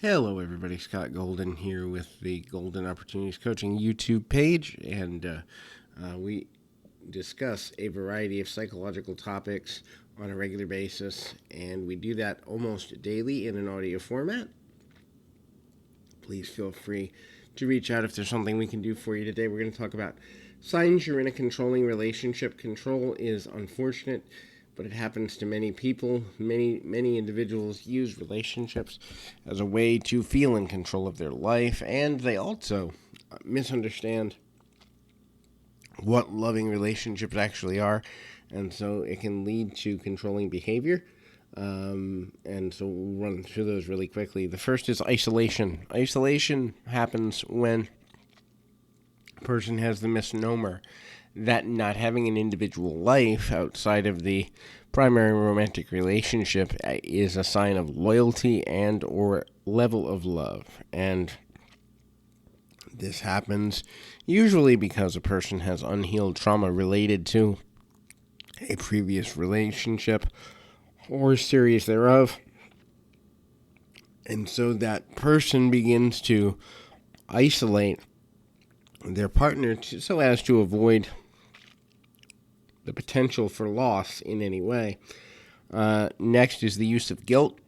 Hello, everybody. Scott Golden here with the Golden Opportunities Coaching YouTube page, and we discuss a variety of psychological topics on a regular basis, and we do that almost daily in an audio format. Please feel free to reach out if there's something we can do for you today. We're going to talk about signs you're in a controlling relationship. Control is unfortunate, but it happens to many people. Many individuals use relationships as a way to feel in control of their life, and they also misunderstand what loving relationships actually are, and so it can lead to controlling behavior. And so we'll run through those really quickly. The first is isolation. Isolation happens when a person has the misnomer that not having an individual life outside of the primary romantic relationship is a sign of loyalty and or level of love. And this happens usually because a person has unhealed trauma related to a previous relationship or series thereof. And so that person begins to isolate their partner so as to avoid the potential for loss in any way. Next is the use of guilt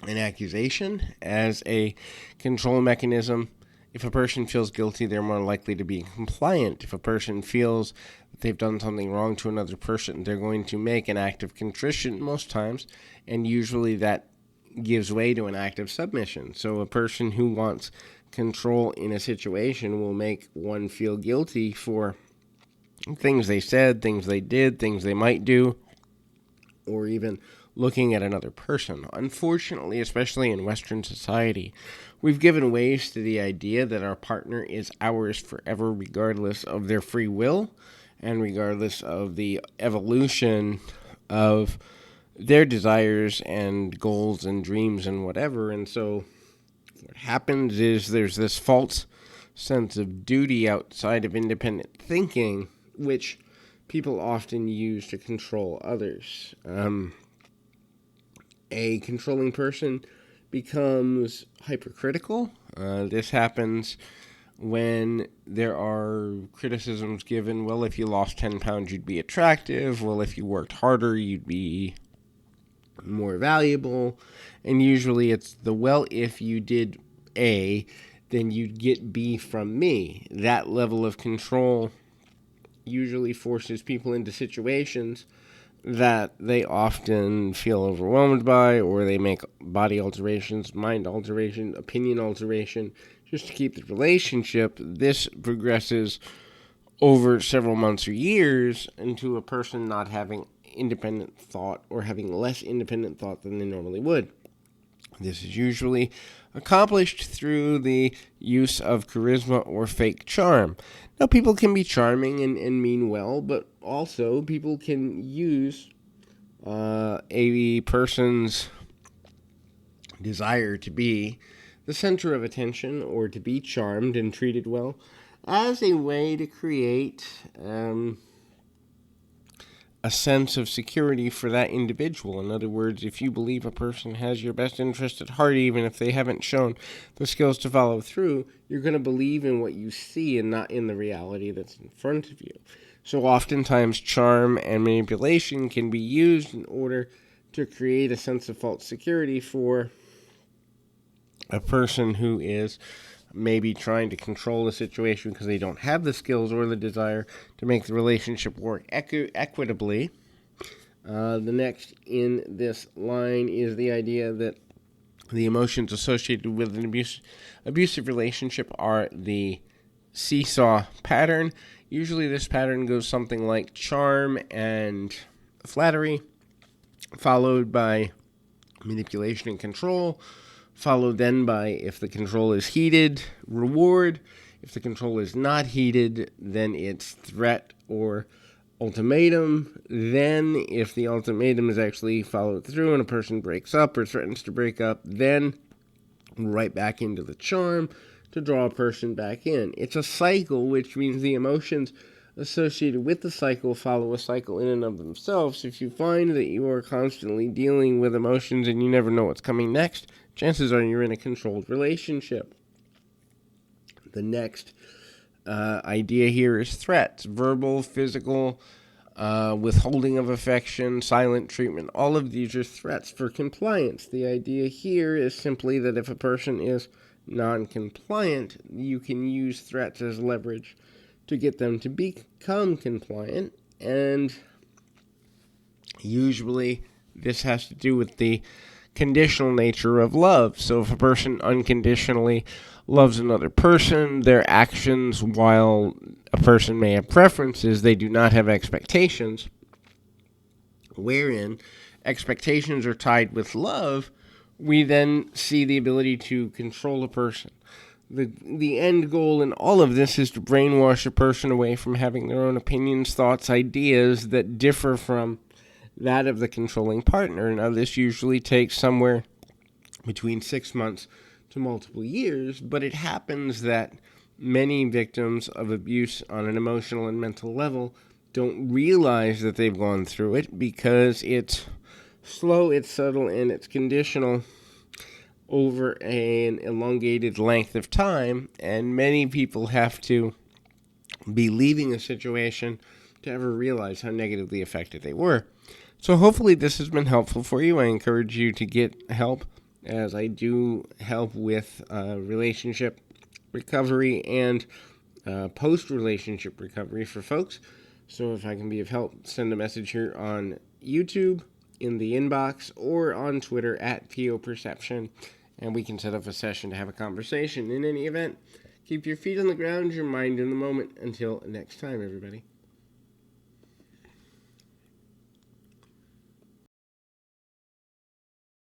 and accusation as a control mechanism. If a person feels guilty, they're more likely to be compliant. If a person feels that they've done something wrong to another person, they're going to make an act of contrition most times, and usually that gives way to an act of submission. So a person who wants control in a situation will make one feel guilty for things they said, things they did, things they might do, or even looking at another person. Unfortunately, especially in Western society, we've given ways to the idea that our partner is ours forever, regardless of their free will and regardless of the evolution of their desires and goals and dreams and whatever. And so what happens is there's this false sense of duty outside of independent thinking, which people often use to control others. A controlling person becomes hypercritical. This happens when there are criticisms given. Well, if you lost 10 pounds, you'd be attractive. Well, if you worked harder, you'd be more valuable. And usually it's if you did A, then you'd get B from me. That level of control usually forces people into situations that they often feel overwhelmed by, or they make body alterations, mind alteration, opinion alteration, just to keep the relationship. This progresses over several months or years into a person not having independent thought or having less independent thought than they normally would. This is usually accomplished through the use of charisma or fake charm. Now, people can be charming and mean well, but also people can use a person's desire to be the center of attention or to be charmed and treated well as a way to create a sense of security for that individual. In other words, if you believe a person has your best interest at heart, even if they haven't shown the skills to follow through, you're going to believe in what you see and not in the reality that's in front of you. So oftentimes charm and manipulation can be used in order to create a sense of false security for a person who is maybe trying to control the situation because they don't have the skills or the desire to make the relationship work equitably. The next in this line is the idea that the emotions associated with an abusive relationship are the seesaw pattern. Usually this pattern goes something like charm and flattery, followed by manipulation and control, followed then by, if the control is heated, reward. If the control is not heated, then it's threat or ultimatum. Then, if the ultimatum is actually followed through and a person breaks up or threatens to break up, then right back into the charm to draw a person back in. It's a cycle, which means the emotions associated with the cycle follow a cycle in and of themselves. If you find that you are constantly dealing with emotions and you never know what's coming next, chances are you're in a controlled relationship. The next idea here is threats: verbal, physical, withholding of affection, silent treatment. All of these are threats for compliance. The idea here is simply that if a person is non-compliant, you can use threats as leverage to get them to become compliant, and usually this has to do with the conditional nature of love. So if a person unconditionally loves another person, their actions, while a person may have preferences, they do not have expectations, wherein expectations are tied with love, we then see the ability to control a person. The end goal in all of this is to brainwash a person away from having their own opinions, thoughts, ideas that differ from that of the controlling partner. Now, this usually takes somewhere between 6 months to multiple years, but it happens that many victims of abuse on an emotional and mental level don't realize that they've gone through it because it's slow, it's subtle, and it's conditional over an elongated length of time, and many people have to be leaving a situation to ever realize how negatively affected they were. So hopefully this has been helpful for you. I encourage you to get help, as I do help with relationship recovery and post-relationship recovery for folks. So if I can be of help, send a message here on YouTube, in the inbox, or on Twitter at POPerception, and we can set up a session to have a conversation. In any event, keep your feet on the ground, your mind in the moment. Until next time, everybody.